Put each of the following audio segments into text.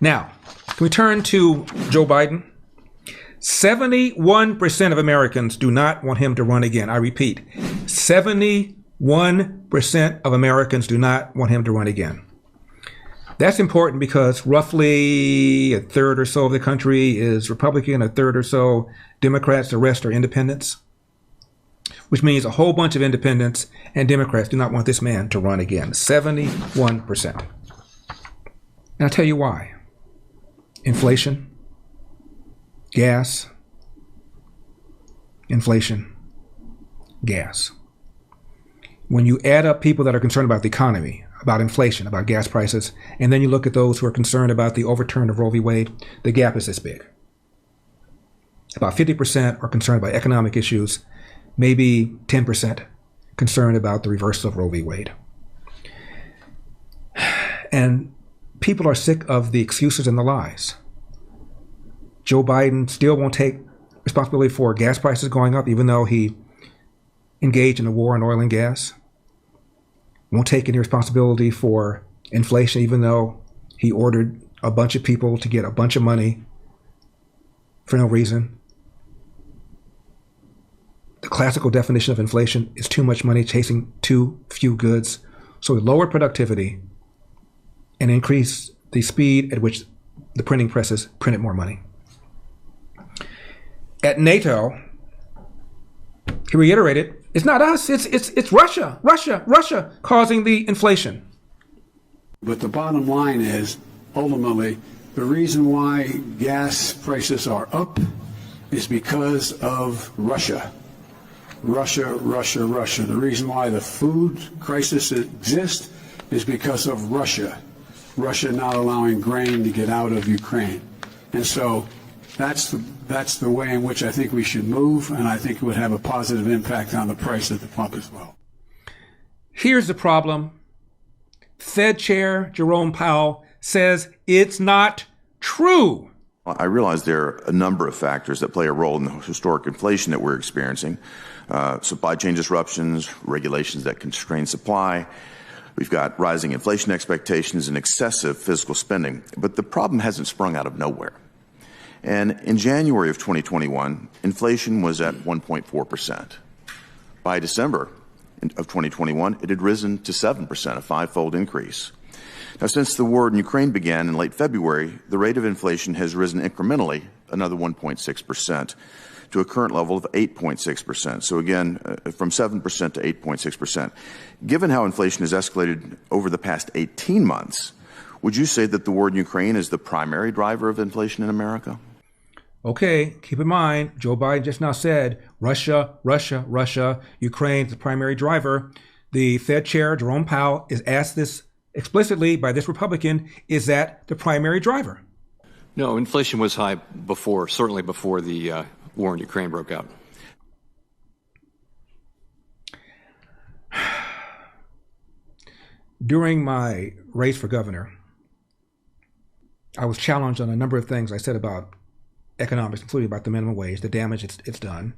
Now, can we turn to Joe Biden? 71% of Americans do not want him to run again. I repeat, 71% of Americans do not want him to run again. That's important because roughly a third or so of the country is Republican, a third or so Democrats, the rest are independents, which means a whole bunch of independents and Democrats do not want this man to run again. 71%. And I'll tell you why. Inflation, gas, inflation, gas. When you add up people that are concerned about the economy, about inflation, about gas prices, and then you look at those who are concerned about the overturn of Roe v. Wade, the gap is this big. About 50% are concerned about economic issues, maybe 10% concerned about the reversal of Roe v. Wade. And people are sick of the excuses and the lies. Joe Biden still won't take responsibility for gas prices going up, even though he engaged in a war on oil and gas. Won't take any responsibility for inflation, even though he ordered a bunch of people to get a bunch of money for no reason. The classical definition of inflation is too much money chasing too few goods. So we lower productivity and increase the speed at which the printing presses printed more money. At NATO, he reiterated, it's not us, it's Russia causing the inflation. But the bottom line is, ultimately, the reason why gas prices are up is because of Russia. Russia. The reason why the food crisis exists is because of Russia. Russia not allowing grain to get out of Ukraine. And so that's the way in which I think we should move, and I think it would have a positive impact on the price at the pump as well. Here's the problem. Fed Chair Jerome Powell says it's not true. I realize there are a number of factors that play a role in the historic inflation that we're experiencing. Supply chain disruptions, regulations that constrain supply. We've got rising inflation expectations and excessive fiscal spending. But the problem hasn't sprung out of nowhere. And in January of 2021, inflation was at 1.4%. By December of 2021, it had risen to 7%, a five-fold increase. Now, since the war in Ukraine began in late February, the rate of inflation has risen incrementally, another 1.6%, to a current level of 8.6%. So again, from 7% to 8.6%. Given how inflation has escalated over the past 18 months, would you say that the war in Ukraine is the primary driver of inflation in America? Okay, keep in mind, Joe Biden just now said Russia, Ukraine is the primary driver. The Fed Chair, Jerome Powell, is asked this explicitly by this Republican, is that the primary driver? No, inflation was high before, certainly before the war in Ukraine broke out. During my race for governor, I was challenged on a number of things I said about economics, including about the minimum wage, the damage it's done.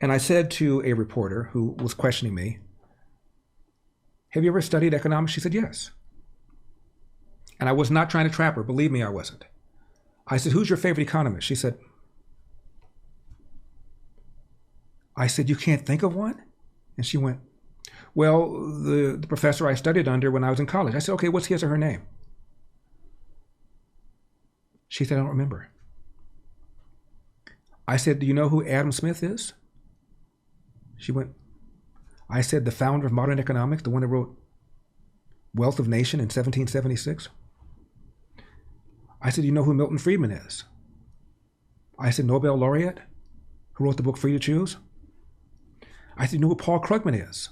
And I said to a reporter who was questioning me, have you ever studied economics? She said, yes. And I was not trying to trap her. Believe me, I wasn't. I said, who's your favorite economist? She said, I said, you can't think of one? And she went, well, the professor I studied under when I was in college. I said, okay, what's his or her name? She said, I don't remember. I said, do you know who Adam Smith is? She went, I said, the founder of modern economics, the one that wrote Wealth of Nation in 1776. I said, do you know who Milton Friedman is? I said, Nobel laureate, who wrote the book Free to Choose. I said, you know who Paul Krugman is?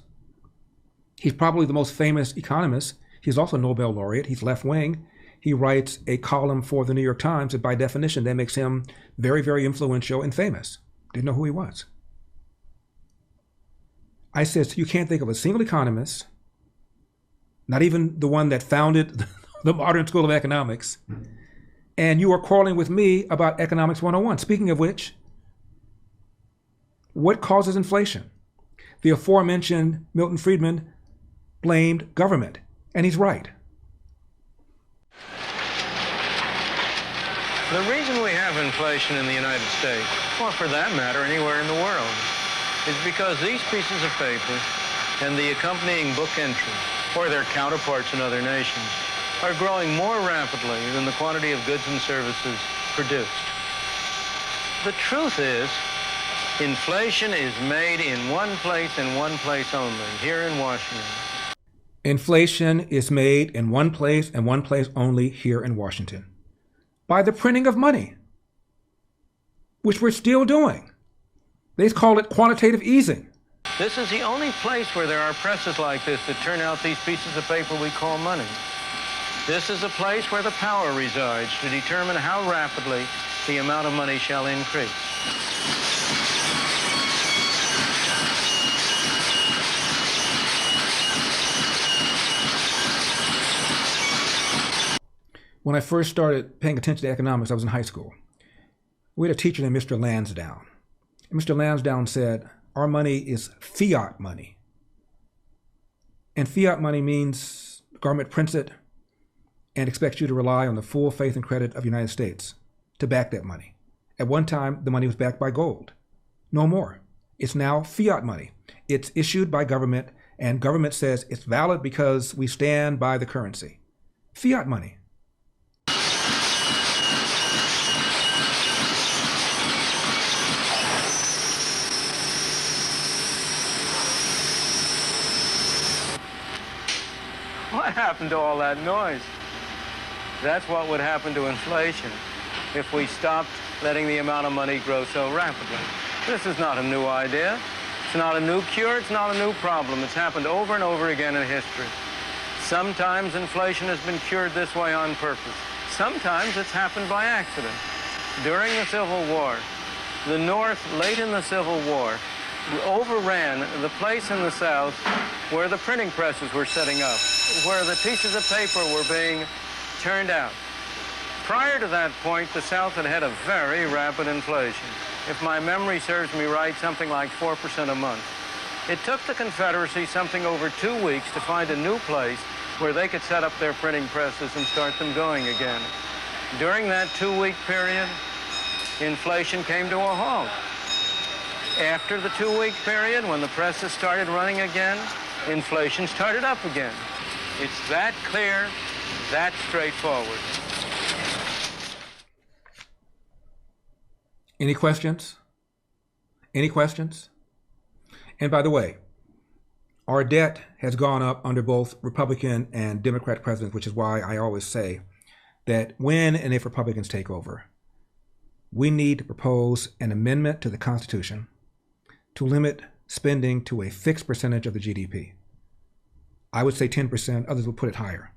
He's probably the most famous economist. He's also a Nobel laureate. He's left-wing. He writes a column for the New York Times, and by definition, that makes him very, very influential and famous. Didn't know who he was. I said, so you can't think of a single economist, not even the one that founded the modern school of economics, and you are quarreling with me about Economics 101. Speaking of which, what causes inflation? The aforementioned Milton Friedman blamed government, and he's right. The reason we have inflation in the United States, or for that matter anywhere in the world, is because these pieces of paper and the accompanying book entries, or their counterparts in other nations, are growing more rapidly than the quantity of goods and services produced. The truth is, inflation is made in one place and one place only, here in Washington. Inflation is made in one place and one place only, here in Washington, by the printing of money, which we're still doing. They call it quantitative easing. This is the only place where there are presses like this that turn out these pieces of paper we call money. This is a place where the power resides to determine how rapidly the amount of money shall increase. When I first started paying attention to economics, I was in high school. We had a teacher named Mr. Lansdowne. And Mr. Lansdowne said, our money is fiat money. And fiat money means the government prints it and expects you to rely on the full faith and credit of the United States to back that money. At one time, the money was backed by gold. No more. It's now fiat money. It's issued by government, and government says it's valid because we stand by the currency. Fiat money. What happened to all that noise? That's what would happen to inflation if we stopped letting the amount of money grow so rapidly. This is not a new idea. It's not a new cure. It's not a new problem. It's happened over and over again in history. Sometimes inflation has been cured this way on purpose. Sometimes it's happened by accident. During the Civil War, the North, late in the Civil War, overran the place in the South where the printing presses were setting up, where the pieces of paper were being turned out. Prior to that point, the South had had a very rapid inflation. If my memory serves me right, something like 4% a month. It took the Confederacy something over 2 weeks to find a new place where they could set up their printing presses and start them going again. During that 2-week period, inflation came to a halt. After the 2-week period, when the presses started running again, inflation started up again. It's that clear, that straightforward. Any questions? Any questions? And by the way, our debt has gone up under both Republican and Democrat presidents, which is why I always say that when and if Republicans take over, we need to propose an amendment to the Constitution to limit spending to a fixed percentage of the GDP. I would say 10%, others would put it higher,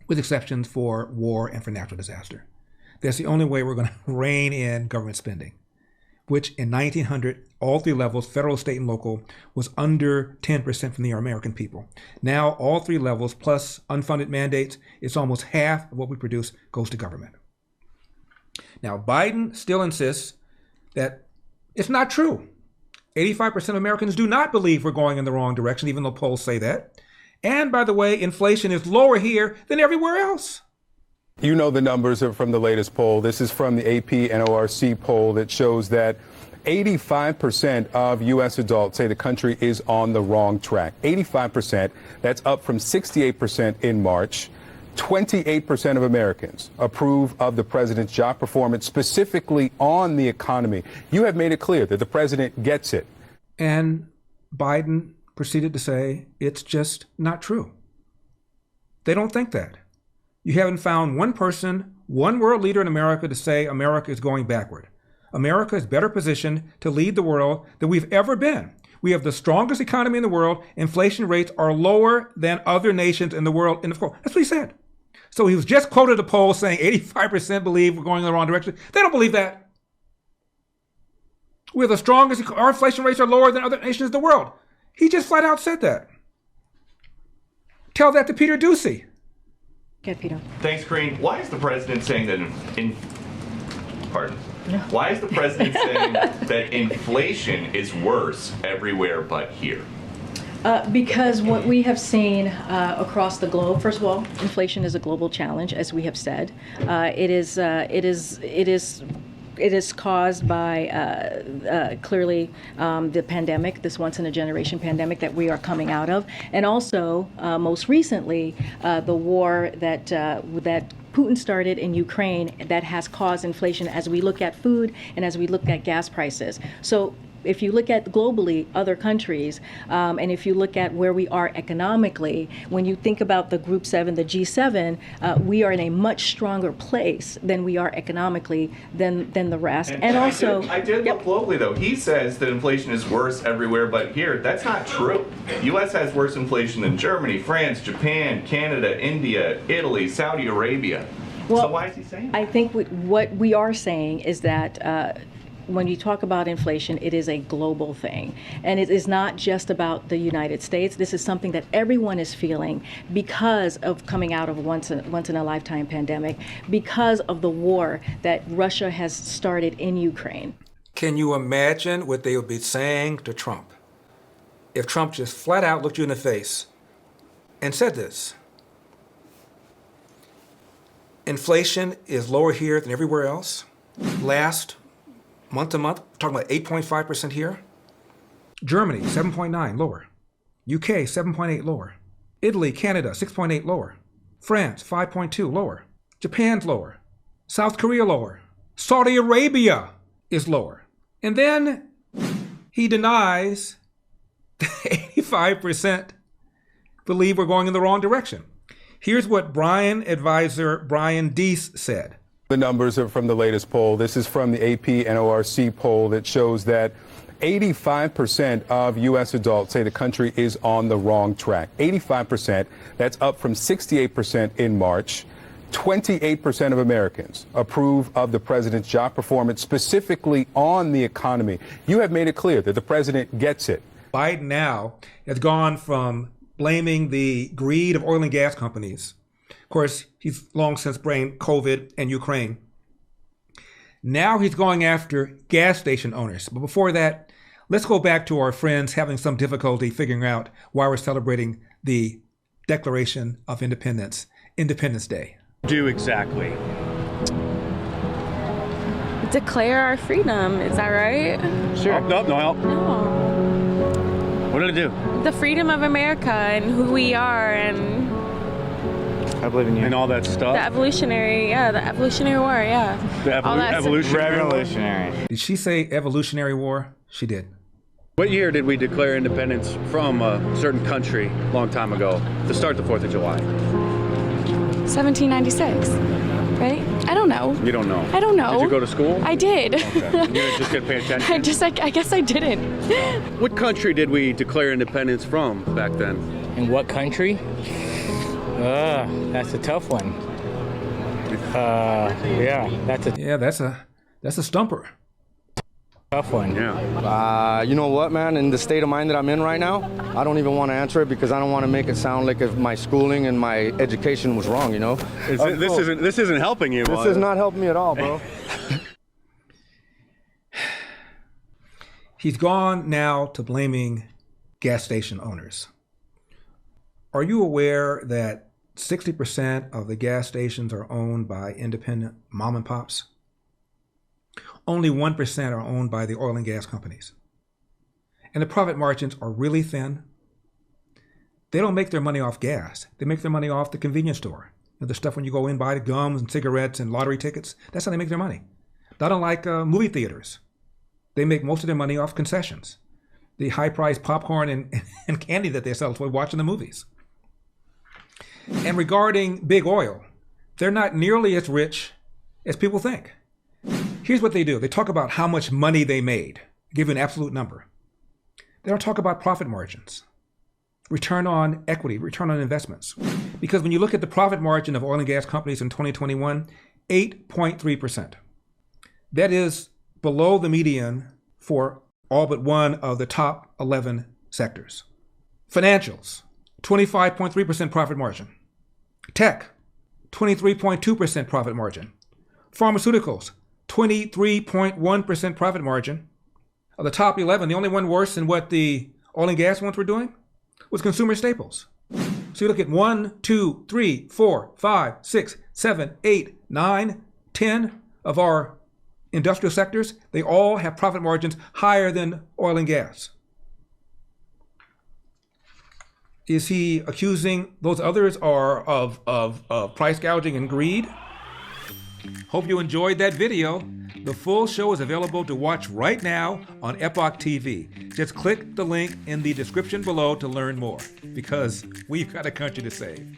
with exceptions for war and for natural disaster. That's the only way we're going to rein in government spending, which in 1900, all three levels, federal, state, and local, was under 10% from the American people. Now, all three levels, plus unfunded mandates, it's almost half of what we produce goes to government. Now, Biden still insists that it's not true. 85% of Americans do not believe we're going in the wrong direction, even though polls say that. And by the way, inflation is lower here than everywhere else. You know the numbers are from the latest poll. This is from the AP NORC poll that shows that 85% of U.S. adults say the country is on the wrong track. 85%. That's up from 68% in March. 28% of Americans approve of the president's job performance, specifically on the economy. You have made it clear that the president gets it. And Biden proceeded to say it's just not true. They don't think that. You haven't found one person, one world leader in America to say America is going backward. America is better positioned to lead the world than we've ever been. We have the strongest economy in the world. Inflation rates are lower than other nations in the world. That's what he said. So he was just quoted a poll saying 85% believe we're going in the wrong direction. They don't believe that. We're the strongest. Our inflation rates are lower than other nations in the world. He just flat out said that. Tell that to Peter Doocy. Get Peter. Thanks, Karine. Why is the president saying that Why is the president saying that inflation is worse everywhere but here? Because what we have seen across the globe, first of all, inflation is a global challenge, as we have said. It is caused by clearly the pandemic, this once-in-a-generation pandemic that we are coming out of, and also most recently the war that Putin started in Ukraine that has caused inflation as we look at food and as we look at gas prices. So if you look at globally other countries, and if you look at where we are economically, when you think about the Group 7, the G7, we are in a much stronger place than we are economically than the rest. And also, I did look globally though. He says that inflation is worse everywhere but here. That's not true. U.S. has worse inflation than Germany, France, Japan, Canada, India, Italy, Saudi Arabia. Well, so why is he saying that? I think what we are saying is that when you talk about inflation, it is a global thing. And it is not just about the United States. This is something that everyone is feeling because of coming out of a once-in-a-lifetime pandemic, because of the war that Russia has started in Ukraine. Can you imagine what they would be saying to Trump if Trump just flat out looked you in the face and said this? Inflation is lower here than everywhere else. Last month to month, we're talking about 8.5% here. Germany, 7.9 lower. UK, 7.8 lower. Italy, Canada, 6.8 lower. France, 5.2 lower. Japan's lower. South Korea lower. Saudi Arabia is lower. And then he denies that 85% believe we're going in the wrong direction. Here's what Brian advisor Brian Deese said. The numbers are from the latest poll. This is from the AP NORC poll that shows that 85% of U.S. adults say the country is on the wrong track. 85%. That's up from 68% in March. 28% of Americans approve of the president's job performance, specifically on the economy. You have made it clear that the president gets it. Biden now has gone from blaming the greed of oil and gas companies. Of course, he's long since blamed COVID and Ukraine. Now he's going after gas station owners. But before that, let's go back to our friends having some difficulty figuring out why we're celebrating the Declaration of Independence, Independence Day. Do exactly. Declare our freedom, is that right? Sure. Oh, no. No. What did I do? The freedom of America and who we are and I believe in you. And all that stuff? the evolutionary war, yeah. The evolutionary. Did she say evolutionary war? She did. What year did we declare independence from a certain country a long time ago to start the 4th of July? 1796, right? I don't know. You don't know? I don't know. Did you go to school? I did. Okay. You didn't just get pay attention? I guess I didn't. What country did we declare independence from back then? In what country? That's a tough one. That's a stumper. Tough one. Yeah. You know what, man? In the state of mind that I'm in right now, I don't even want to answer it because I don't want to make it sound like if my schooling and my education was wrong, you know? This isn't helping you. This is not helping me at all, bro. He's gone now to blaming gas station owners. Are you aware that 60% of the gas stations are owned by independent mom and pops? Only 1% are owned by the oil and gas companies. And the profit margins are really thin. They don't make their money off gas. They make their money off the convenience store. The stuff when you go in, buy the gums and cigarettes and lottery tickets. That's how they make their money. Not unlike movie theaters. They make most of their money off concessions. The high-priced popcorn and candy that they sell for watching the movies. And regarding big oil, they're not nearly as rich as people think. Here's what they do. They talk about how much money they made, give you an absolute number. They don't talk about profit margins, return on equity, return on investments. Because when you look at the profit margin of oil and gas companies in 2021, 8.3%. That is below the median for all but one of the top 11 sectors. Financials, 25.3% profit margin. Tech, 23.2% profit margin. Pharmaceuticals, 23.1% profit margin. Of the top 11, the only one worse than what the oil and gas ones were doing was consumer staples. So you look at 1, 2, 3, 4, 5, 6, 7, 8, 9, 10 of our industrial sectors. They all have profit margins higher than oil and gas. Is he accusing those others of price gouging and greed? Hope you enjoyed that video. The full show is available to watch right now on Epoch TV. Just click the link in the description below to learn more, because we've got a country to save.